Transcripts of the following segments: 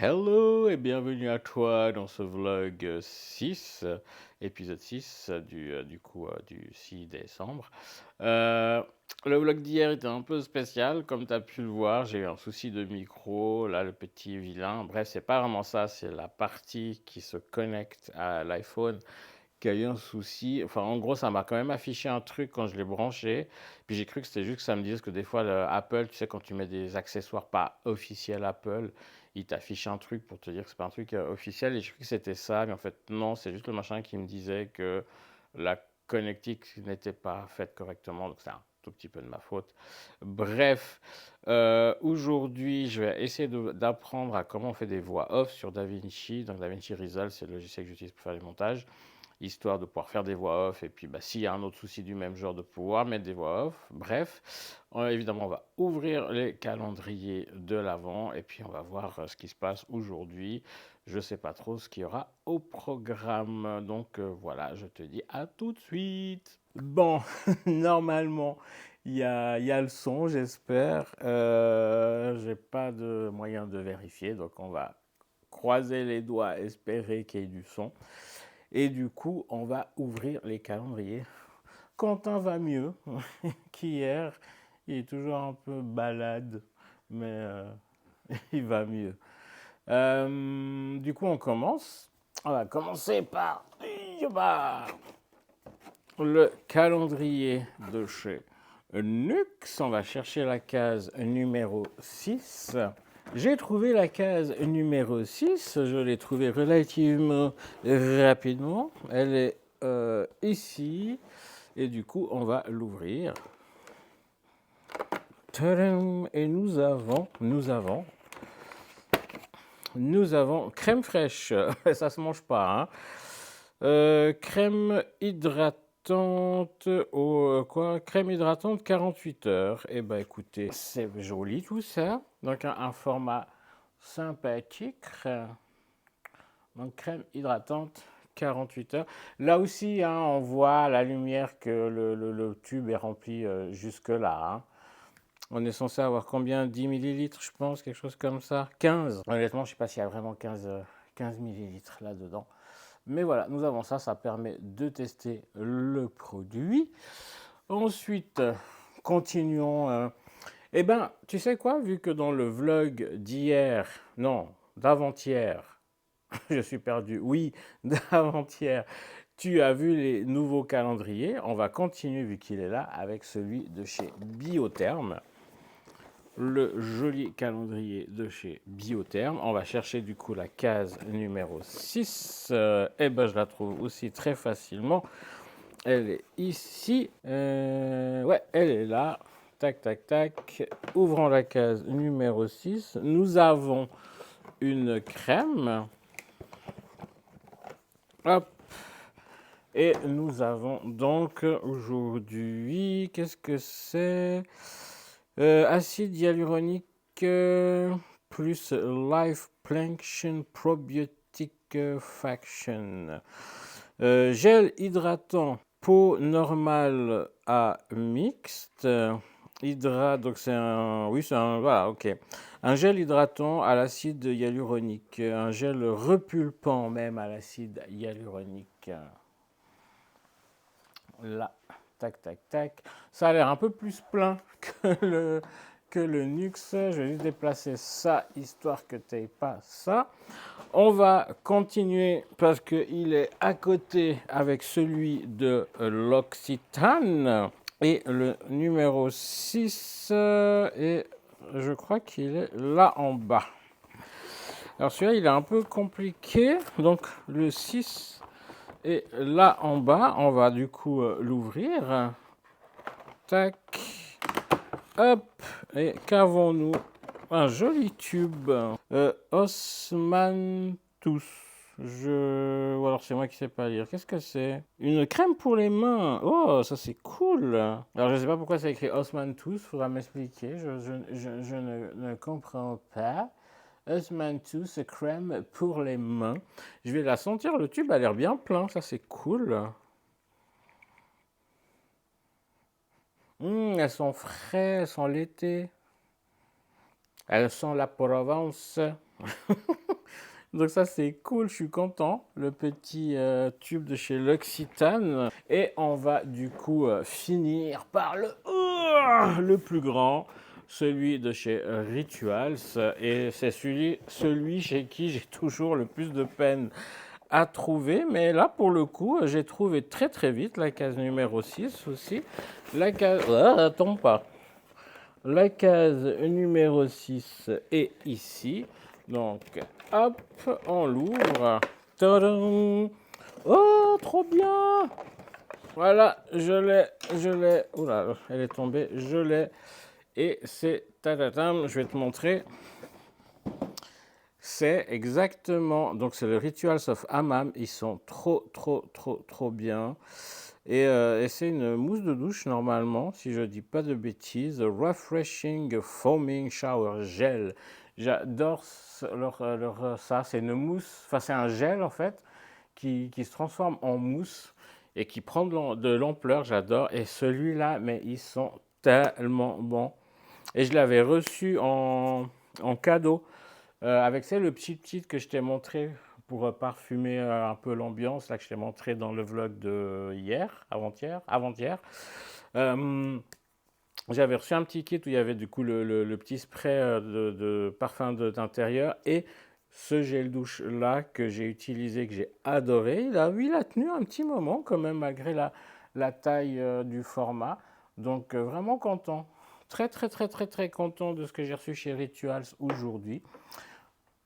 Hello et bienvenue à toi dans ce vlog 6, épisode 6 du 6 décembre. Euh, le vlog d'hier était un peu spécial, comme tu as pu le voir, j'ai eu un souci de micro, là le petit vilain. Bref, c'est pas vraiment ça, c'est la partie qui se connecte à l'iPhone qui a eu un souci. Enfin, en gros, ça m'a quand même affiché un truc quand je l'ai branché. Puis j'ai cru que c'était juste que ça me disait que des fois, Apple, tu sais, quand tu mets des accessoires pas officiels Apple, il t'affiche un truc pour te dire que c'est pas un truc officiel. Et j'ai cru que c'était ça, mais en fait, non, c'est juste le machin qui me disait que la connectique n'était pas faite correctement. Donc, c'est un tout petit peu de ma faute. Bref, aujourd'hui, je vais essayer d'apprendre à comment on fait des voix off sur DaVinci. Donc, DaVinci Resolve, c'est le logiciel que j'utilise pour faire les montages, histoire de pouvoir faire des voix off et puis s'il y a un autre souci du même genre de pouvoir mettre des voix off. Bref, évidemment on va ouvrir les calendriers de l'avant et puis on va voir ce qui se passe aujourd'hui. Je ne sais pas trop ce qu'il y aura au programme, donc voilà, je te dis à tout de suite. Bon, normalement il y a le son, j'espère. J'ai pas de moyen de vérifier, donc on va croiser les doigts, espérer qu'il y ait du son. Et du coup, on va ouvrir les calendriers. Quentin va mieux qu'hier. Il est toujours un peu balade, mais il va mieux. Du coup, on commence. On va commencer par le calendrier de chez Nux. On va chercher la case numéro 6. J'ai trouvé la case numéro 6. Je l'ai trouvée relativement rapidement. Elle est ici. Et du coup, on va l'ouvrir. Tadam. Et nous avons crème fraîche. Ça se mange pas, hein. Crème hydratante crème hydratante 48 heures. Eh ben écoutez, c'est joli tout ça. Donc un format sympathique. Donc crème hydratante 48 heures. Là aussi, hein, on voit la lumière que le tube est rempli jusque-là, hein. On est censé avoir combien? 10 millilitres, je pense, quelque chose comme ça. 15. Honnêtement, je ne sais pas s'il y a vraiment 15 millilitres là-dedans. Mais voilà, nous avons ça, ça permet de tester le produit. Ensuite, continuons. Eh ben, tu sais quoi, vu que dans le vlog d'hier, non, d'avant-hier, je suis perdu, oui, d'avant-hier, tu as vu les nouveaux calendriers, on va continuer, vu qu'il est là, avec celui de chez Biotherm. Le joli calendrier de chez Biotherm. On va chercher du coup la case numéro 6. Et ben je la trouve aussi très facilement. Elle est ici. Ouais, elle est là. Tac, tac, tac. Ouvrons la case numéro 6. Nous avons une crème. Hop. Et nous avons donc aujourd'hui, qu'est-ce que c'est? Acide hyaluronique plus Life Planction Probiotic Faction. Gel hydratant peau normale à mixte. Donc c'est un, oui c'est un, voilà, ok. Un gel hydratant à l'acide hyaluronique, un gel repulpant même à l'acide hyaluronique. Là, tac, tac, tac. Ça a l'air un peu plus plein que le Nux. Je vais juste déplacer ça, histoire que tu n'aies pas ça. On va continuer parce qu'il est à côté avec celui de l'Occitane. Et le numéro 6, et je crois qu'il est là en bas. Alors celui-là, il est un peu compliqué. Donc le 6... Et là en bas, on va du coup l'ouvrir. Tac. Hop. Et qu'avons-nous? Un joli tube. Osmanthus. Ou alors c'est moi qui sais pas lire. Qu'est-ce que c'est? Une crème pour les mains. Oh, ça c'est cool. Alors je sais pas pourquoi c'est écrit Osmanthus. Faudra m'expliquer. Je ne comprends pas. Osmanthus crème pour les mains. Je vais la sentir, le tube a l'air bien plein, ça c'est cool. Elles sont fraîches, elles sont l'été. Elles sont la Provence. Donc ça c'est cool, je suis content. Le petit tube de chez L'Occitane. Et on va du coup finir par le plus grand, celui de chez Rituals. Et c'est celui chez qui j'ai toujours le plus de peine à trouver. Mais là pour le coup, j'ai trouvé très très vite la case numéro 6 aussi. La case... Ah, attends pas. La case numéro 6 est ici. Donc, hop, on l'ouvre. Tadam! Oh, trop bien! Voilà, je l'ai. Oula, elle est tombée, je l'ai. Et c'est tadadam, je vais te montrer. C'est exactement, donc c'est le Rituals of Hammam. Ils sont trop bien. Et c'est une mousse de douche normalement, si je dis pas de bêtises. Refreshing Foaming Shower Gel. J'adore ça. C'est une mousse, enfin c'est un gel en fait, qui se transforme en mousse et qui prend de l'ampleur. J'adore. Et celui-là, mais ils sont tellement bons. Et je l'avais reçu en cadeau. Avec le petit que je t'ai montré pour parfumer un peu l'ambiance, là que je t'ai montré dans le vlog de hier, avant-hier. Euh, J'avais reçu un petit kit où il y avait du coup le petit spray de parfum d'intérieur et ce gel douche là que j'ai utilisé, que j'ai adoré. Il a tenu un petit moment quand même malgré la taille du format. Donc vraiment content. Très content de ce que j'ai reçu chez Rituals aujourd'hui.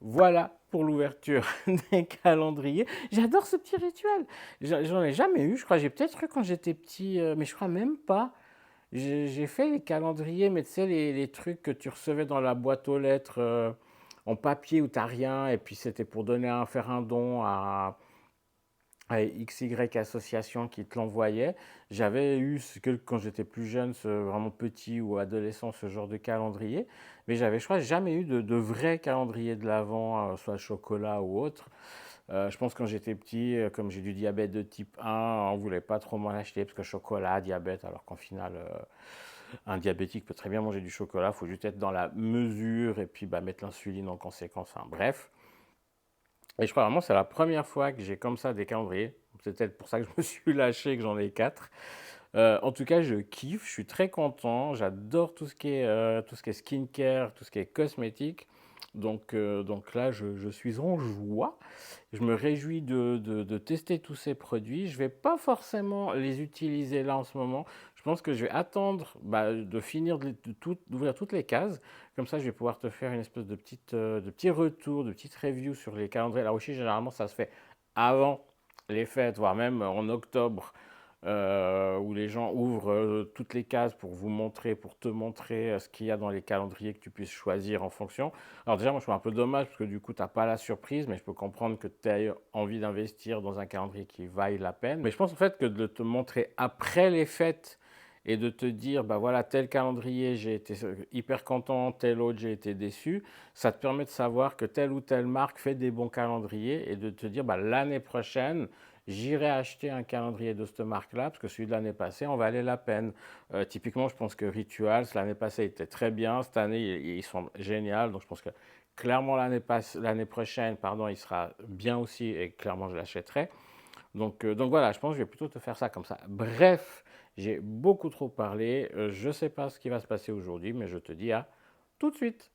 Voilà pour l'ouverture des calendriers. J'adore ce petit rituel. J'en ai jamais eu, je crois. J'ai peut-être eu quand j'étais petit, mais je crois même pas. J'ai fait les calendriers, mais tu sais, les trucs que tu recevais dans la boîte aux lettres en papier où t'as rien, et puis c'était pour faire un don à XY association qui te l'envoyait. J'avais eu, quand j'étais plus jeune, vraiment petit ou adolescent, ce genre de calendrier. Mais je crois, jamais eu de vrai calendrier de l'Avent, soit chocolat ou autre. Je pense que quand j'étais petit, comme j'ai du diabète de type 1, on ne voulait pas trop m'en acheter parce que chocolat, diabète, alors qu'en final, un diabétique peut très bien manger du chocolat. Il faut juste être dans la mesure et puis mettre l'insuline en conséquence. Enfin, bref. Et je crois vraiment que c'est la première fois que j'ai comme ça des calendriers. C'est peut-être pour ça que je me suis lâché et que j'en ai 4. En tout cas, je kiffe, je suis très content. J'adore tout ce qui est skincare, tout ce qui est cosmétique. Donc là, je suis en joie. Je me réjouis de tester tous ces produits. Je ne vais pas forcément les utiliser là en ce moment. Je pense que je vais attendre de finir d'ouvrir toutes les cases. Comme ça, je vais pouvoir te faire une espèce de petit retour, de petite review sur les calendriers. Là aussi, généralement, ça se fait avant les fêtes, voire même en octobre, où les gens ouvrent toutes les cases pour te montrer ce qu'il y a dans les calendriers que tu puisses choisir en fonction. Alors déjà, moi, je trouve un peu dommage parce que du coup, tu n'as pas la surprise, mais je peux comprendre que tu aies envie d'investir dans un calendrier qui vaille la peine. Mais je pense en fait que de te montrer après les fêtes et de te dire, bah voilà, tel calendrier, j'ai été hyper content, tel autre, j'ai été déçu, ça te permet de savoir que telle ou telle marque fait des bons calendriers et de te dire, l'année prochaine, j'irai acheter un calendrier de cette marque-là parce que celui de l'année passée en valait la peine. Typiquement, je pense que Rituals, l'année passée, était très bien. Cette année, ils sont géniaux. Donc, je pense que clairement, l'année prochaine, il sera bien aussi et clairement, je l'achèterai. Donc voilà, je pense que je vais plutôt te faire ça comme ça. Bref, j'ai beaucoup trop parlé. Je ne sais pas ce qui va se passer aujourd'hui, mais je te dis à tout de suite.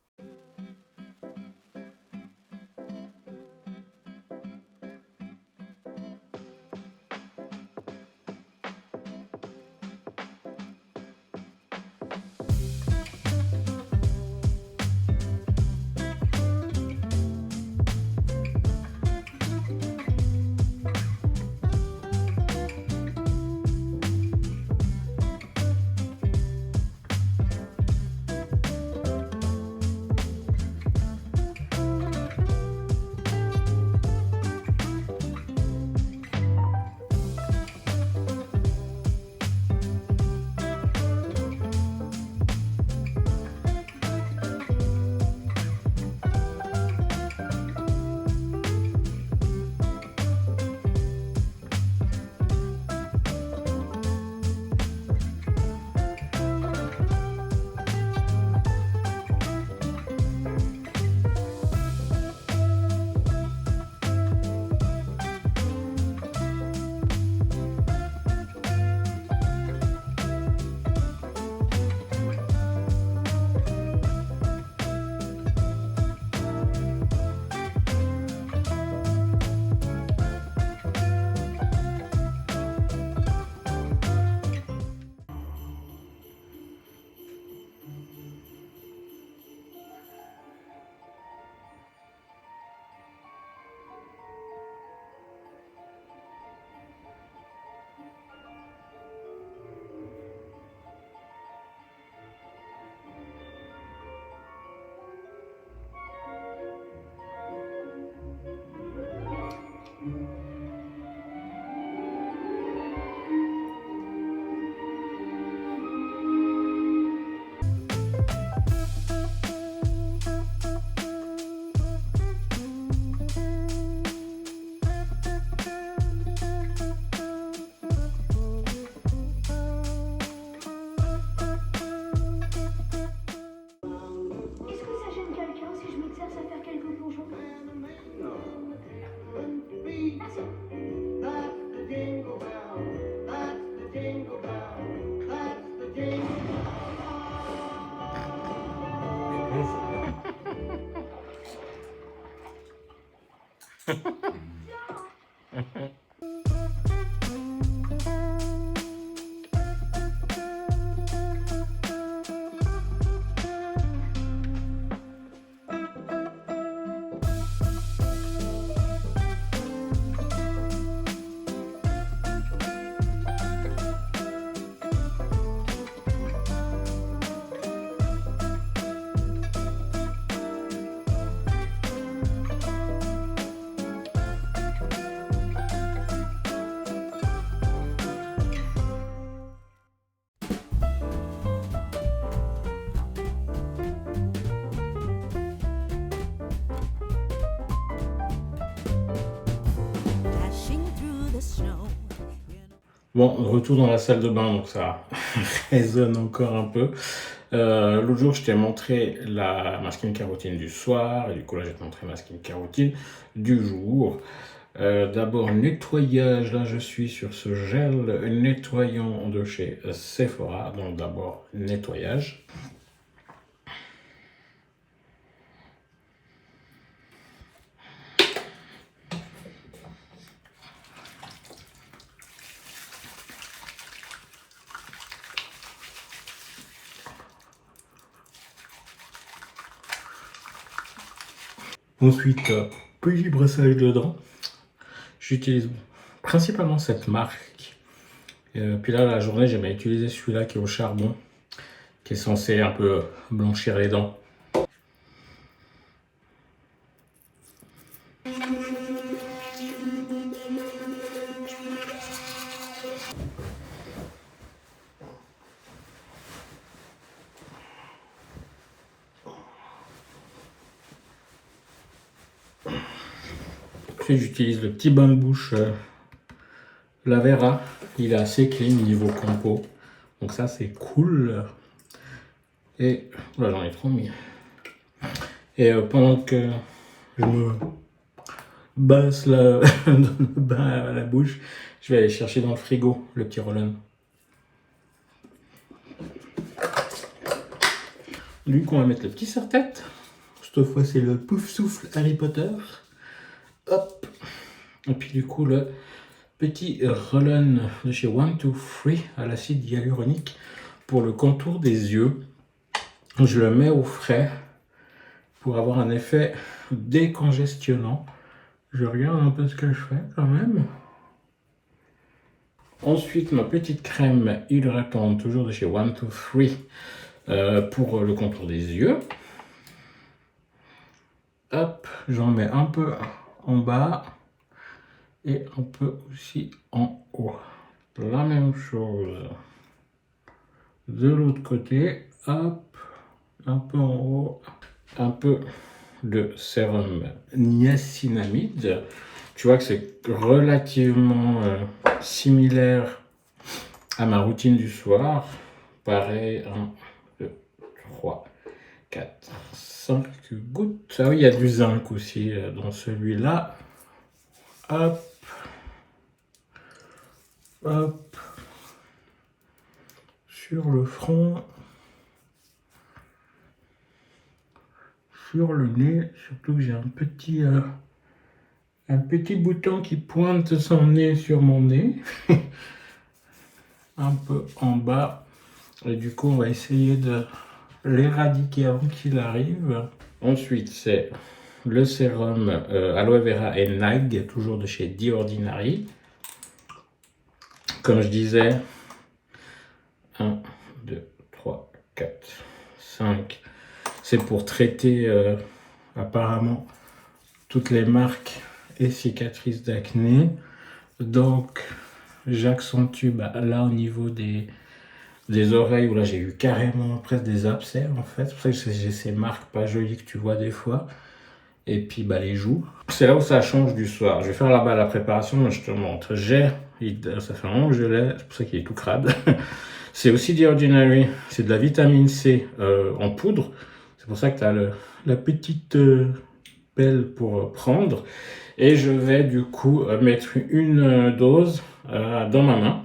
Bon, retour dans la salle de bain, donc ça résonne encore un peu. L'autre jour, je t'ai montré ma skincare routine du soir, et du coup là, je vais te montrer ma skincare routine du jour. D'abord, nettoyage, là je suis sur ce gel nettoyant de chez Sephora, donc d'abord nettoyage. Ensuite, petit brossage de dents. J'utilise principalement cette marque. Puis là, la journée, j'aime utiliser celui-là qui est au charbon, qui est censé un peu blanchir les dents. Puis j'utilise le petit bain de bouche Lavera. Il est assez clean niveau compo. Donc ça, c'est cool. Et là, j'en ai trop mis. Et pendant que je me basse dans le bain à la bouche, je vais aller chercher dans le frigo le petit roll-on. Du coup, on va mettre le petit serre-tête. Cette fois, c'est le pouf souffle Harry Potter. Hop. Et puis du coup, le petit roll-on de chez 1-2-3 à l'acide hyaluronique pour le contour des yeux. Je le mets au frais pour avoir un effet décongestionnant. Je regarde un peu ce que je fais quand même. Ensuite, ma petite crème hydratante, toujours de chez 1-2-3 pour le contour des yeux. Hop, j'en mets un peu en bas et un peu aussi en haut. La même chose de l'autre côté. Hop, un peu en haut, un peu de sérum niacinamide. Tu vois que c'est relativement similaire à ma routine du soir. Pareil, 1, 2, 3, 4, 5 gouttes. Ah oui, il y a du zinc aussi dans celui-là. Hop. Hop. Sur le front. Sur le nez. Surtout que j'ai un petit bouton qui pointe son nez sur mon nez. Un peu en bas. Et du coup, on va essayer de l'éradiquer avant qu'il arrive. Ensuite, c'est le sérum Aloe Vera et Nag, toujours de chez The Ordinary. Comme je disais, 1, 2, 3, 4, 5. C'est pour traiter apparemment toutes les marques et cicatrices d'acné. Donc, j'accentue là au niveau des oreilles où là j'ai eu carrément presque des abcès en fait. C'est pour ça que j'ai ces marques pas jolies que tu vois des fois. Et puis les joues. C'est là où ça change du soir. Je vais faire là-bas la préparation, mais je te montre. Ça fait un moment que je l'ai, c'est pour ça qu'il est tout crade. C'est aussi The Ordinary, c'est de la vitamine C en poudre. C'est pour ça que tu as la petite pelle pour prendre. Et je vais du coup mettre une dose dans ma main.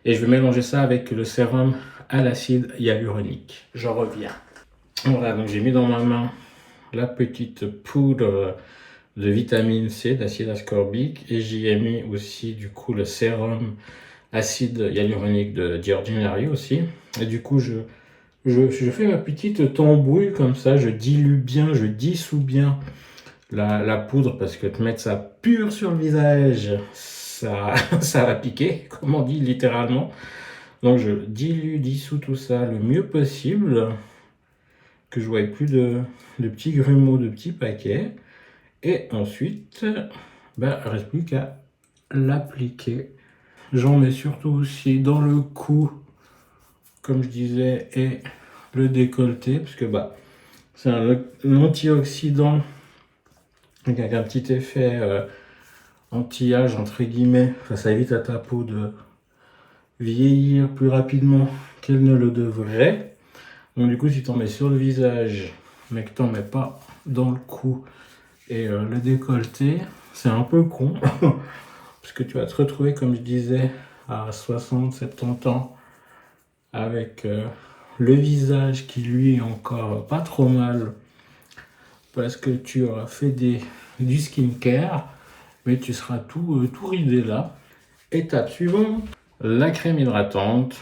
Et je vais mélanger ça avec le sérum à l'acide hyaluronique. J'en reviens. Voilà, donc j'ai mis dans ma main la petite poudre de vitamine C, d'acide ascorbique. Et j'y ai mis aussi du coup le sérum acide hyaluronique de The Ordinary aussi. Et du coup, je fais ma petite tambouille comme ça. Je dilue bien, je dissous bien la poudre parce que te mettre ça pur sur le visage, ça va piquer, comme on dit littéralement. Donc je dissous tout ça le mieux possible, que je ne voie plus de petits grumeaux, de petits paquets. Et ensuite, il ne reste plus qu'à l'appliquer. J'en mets surtout aussi dans le cou, comme je disais, et le décolleté, parce que c'est un antioxydant avec un petit effet anti-âge, entre guillemets. Enfin, ça évite à ta peau de vieillir plus rapidement qu'elle ne le devrait. Donc du coup, si tu en mets sur le visage, mais que tu n'en mets pas dans le cou et le décolleté, c'est un peu con. Parce que tu vas te retrouver, comme je disais, à 60, 70 ans, avec le visage qui lui est encore pas trop mal, parce que tu auras fait du skincare, mais tu seras tout ridé là. Étape suivante, la crème hydratante,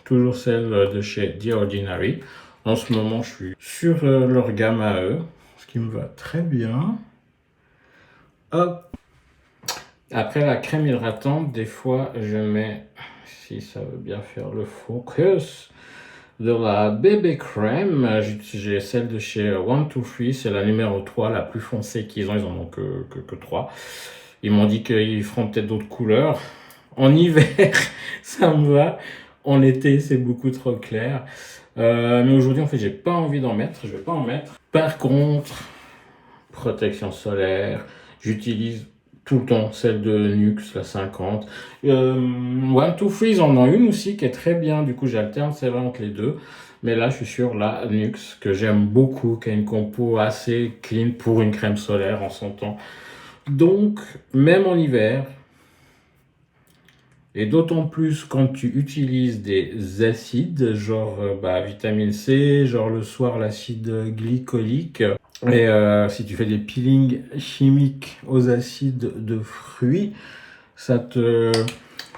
toujours celle de chez The Ordinary. En ce moment, je suis sur leur gamme à eux, ce qui me va très bien. Hop. Après la crème hydratante, des fois, je mets, si ça veut bien faire le focus, de la bébé crème. J'ai celle de chez One Two Free, c'est la numéro 3, la plus foncée qu'ils ont. Ils en ont que 3. Ils m'ont dit qu'ils feront peut-être d'autres couleurs. En hiver, ça me va. En été, c'est beaucoup trop clair. Mais aujourd'hui, en fait, j'ai pas envie d'en mettre. Je vais pas en mettre. Par contre, protection solaire, j'utilise tout le temps celle de Nux, la 50. One Two Free, ils en ont une aussi qui est très bien. Du coup, j'alterne, c'est vrai, entre les deux. Mais là, je suis sur la Nux, que j'aime beaucoup, qui a une compo assez clean pour une crème solaire en son temps. Donc, même en hiver, et d'autant plus quand tu utilises des acides, genre vitamine C, genre le soir l'acide glycolique, et si tu fais des peelings chimiques aux acides de fruits, ça te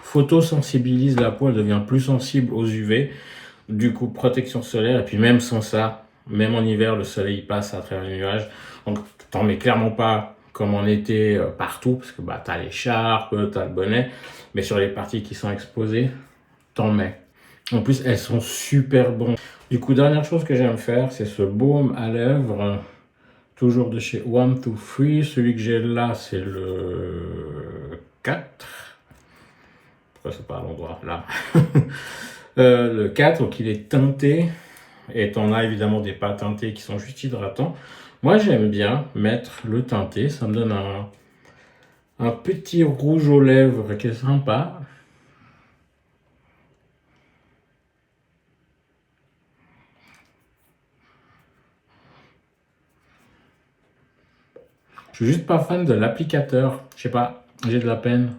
photosensibilise la peau, elle devient plus sensible aux UV. Du coup, protection solaire, et puis même sans ça, même en hiver, le soleil passe à travers les nuages. Donc, t'en mets clairement pas comme en été partout, parce que t'as l'écharpe, t'as le bonnet, mais sur les parties qui sont exposées, t'en mets. En plus, elles sont super bonnes. Du coup, dernière chose que j'aime faire, c'est ce baume à lèvres, toujours de chez One Two Free. Celui que j'ai là, c'est le 4. Pourquoi c'est pas à l'endroit là? Le 4, donc il est teinté. Et t'en as évidemment des pas teintés qui sont juste hydratants. Moi, j'aime bien mettre le teinté. Ça me donne un petit rouge aux lèvres qui est sympa. Je suis juste pas fan de l'applicateur. Je sais pas, j'ai de la peine.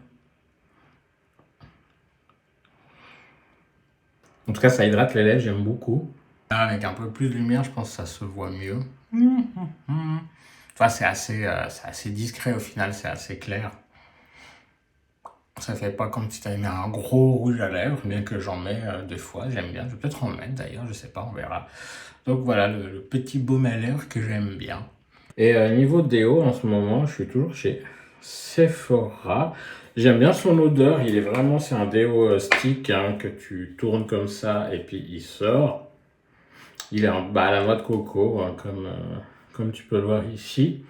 En tout cas, ça hydrate les lèvres, j'aime beaucoup. Avec un peu plus de lumière, je pense que ça se voit mieux. Enfin, c'est assez discret au final, c'est assez clair. Ça fait pas comme si tu avais mis un gros rouge à lèvres, bien que j'en mets des fois, j'aime bien. Je vais peut-être en mettre d'ailleurs, je sais pas, on verra. Donc voilà, le petit baume à lèvres que j'aime bien. Et niveau déo, en ce moment, je suis toujours chez Sephora. J'aime bien son odeur, c'est un déo stick hein, que tu tournes comme ça et puis il sort. Il est à la noix de coco, hein, comme tu peux le voir ici.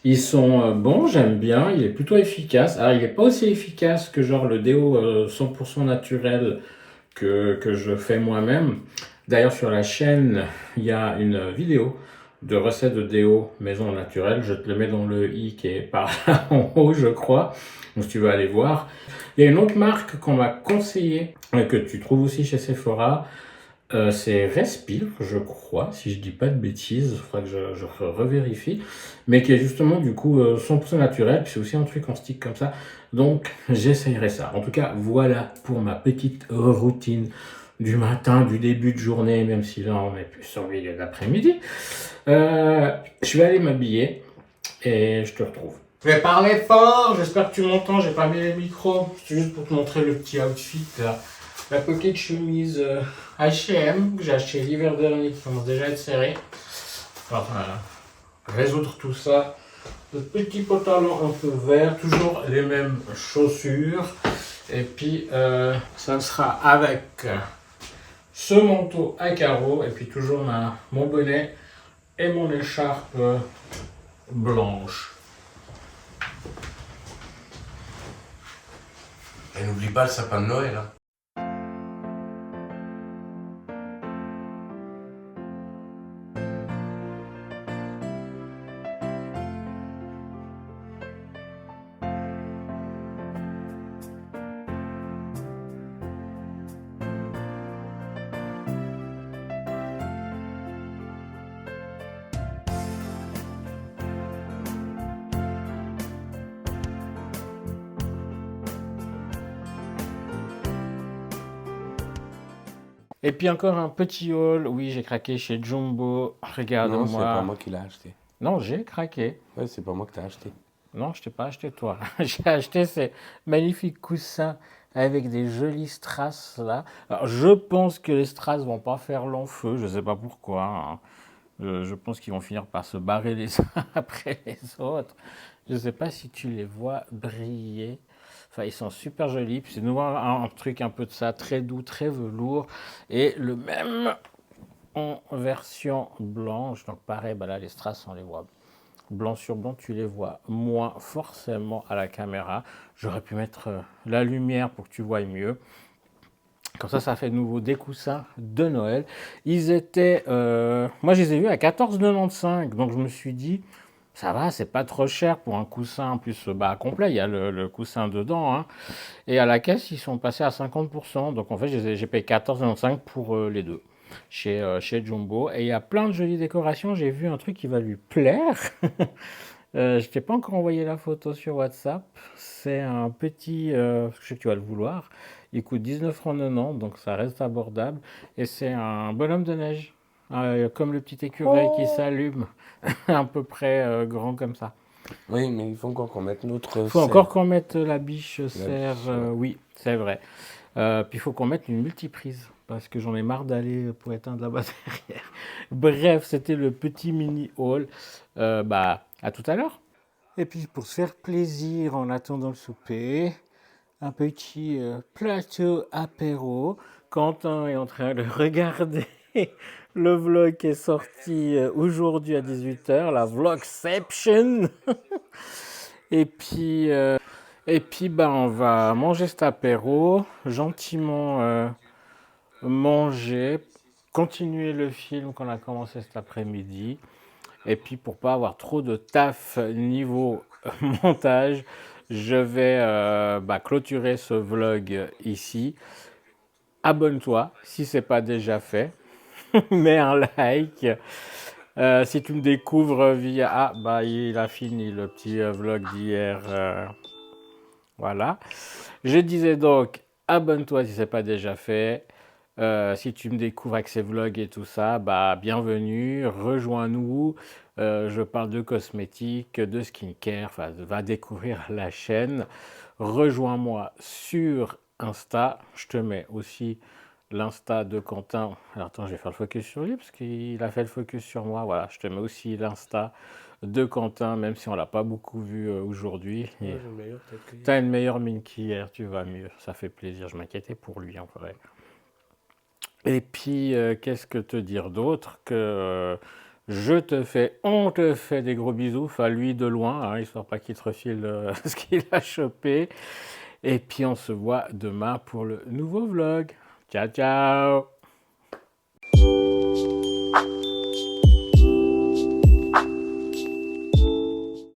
Ils sont bons, j'aime bien, il est plutôt efficace. Alors, il n'est pas aussi efficace que genre le déo 100% naturel que je fais moi-même. D'ailleurs, sur la chaîne, il y a une vidéo de recettes de déo maison naturelle. Je te le mets dans le i qui est par là en haut, je crois. Donc, si tu veux aller voir. Il y a une autre marque qu'on m'a conseillé, que tu trouves aussi chez Sephora. C'est Respire, je crois, si je dis pas de bêtises, il faudra que je revérifie, mais qui est justement du coup 100% naturel, puis c'est aussi un truc en stick comme ça, donc j'essayerai ça. En tout cas, voilà pour ma petite routine du matin, du début de journée, même si là on est plus sur le milieu d'après-midi. Je vais aller m'habiller et je te retrouve. Je vais parler fort, j'espère que tu m'entends, j'ai pas mis les micros, c'est juste pour te montrer le petit outfit là. La petite chemise H&M que j'ai acheté l'hiver dernier qui commence déjà à être serrée. Enfin, résoudre tout ça. Le petit pantalon un peu vert, toujours les mêmes chaussures. Et puis ça sera avec ce manteau à carreaux et puis toujours mon bonnet et mon écharpe blanche. Et n'oublie pas le sapin de Noël. Hein. Et puis encore un petit haul. Oui, j'ai craqué chez Jumbo. Non, c'est pas Regarde-moi. moi qui l'ai acheté. Non, j'ai craqué. Ouais, c'est pas moi que t'as acheté. Non, je t'ai pas acheté toi. J'ai acheté ces magnifiques coussins avec des jolis strass là. Alors, je pense que les strass vont pas faire long feu. Je sais pas pourquoi, hein. Je pense qu'ils vont finir par se barrer les uns après les autres. Je sais pas si tu les vois briller. Enfin, ils sont super jolis. Puis c'est nouveau un truc un peu de ça, très doux, très velours. Et le même en version blanche. Donc pareil, bah là les strass on les voit blanc sur blanc, tu les vois moins forcément à la caméra. J'aurais pu mettre la lumière pour que tu vois mieux. Comme ça fait de nouveau des coussins de Noël. Ils étaient, moi je les ai vus à 14,95. Donc je me suis dit, ça va, c'est pas trop cher pour un coussin en plus bah, complet. Il y a le coussin dedans, hein. Et à la caisse, ils sont passés à 50%. Donc en fait, j'ai payé 14,95 pour les deux chez Jumbo. Et il y a plein de jolies décorations. J'ai vu un truc qui va lui plaire. Je t'ai pas encore envoyé la photo sur WhatsApp. C'est un petit, je sais que tu vas le vouloir. Il coûte 19,90 €, donc ça reste abordable. Et c'est un bonhomme de neige, comme le petit écureuil qui s'allume, à peu près grand comme ça. Oui, mais il faut encore qu'on mette notre Il faut serre. encore qu'on mette la biche serre, biche, ouais. oui, c'est vrai. Puis il faut qu'on mette une multiprise, parce que j'en ai marre d'aller pour éteindre la batterie. Bref, c'était le petit mini haul. Bah, à tout à l'heure. Et puis pour se faire plaisir en attendant le souper, un petit plateau apéro. Quentin est en train de regarder le vlog qui est sorti aujourd'hui à 18h, la Vlogception. Et puis bah, on va manger cet apéro, gentiment manger, continuer le film qu'on a commencé cet après-midi. Et puis pour pas avoir trop de taf niveau montage, je vais clôturer ce vlog ici. Abonne-toi si ce n'est pas déjà fait. Mets un like. Si tu me découvres via... Ah, bah il a fini le petit vlog d'hier. Voilà. Je disais donc, abonne-toi si ce n'est pas déjà fait. Si tu me découvres avec ces vlogs et tout ça, bah bienvenue, rejoins-nous. Je parle de cosmétiques, de skincare, enfin, va découvrir la chaîne. Rejoins-moi sur Insta. Je te mets aussi l'Insta de Quentin. Alors attends, je vais faire le focus sur lui parce qu'il a fait le focus sur moi. Voilà, je te mets aussi l'Insta de Quentin, même si on l'a pas beaucoup vu aujourd'hui. Ouais, j'ai une meilleure tête que hier. T'as une meilleure mine qu'hier, tu vas mieux. Ça fait plaisir. Je m'inquiétais pour lui en vrai. Et puis, qu'est-ce que te dire d'autre que on te fait des gros bisous, enfin lui de loin, hein, histoire pas qu'il te refile ce qu'il a chopé. Et puis on se voit demain pour le nouveau vlog. Ciao, ciao!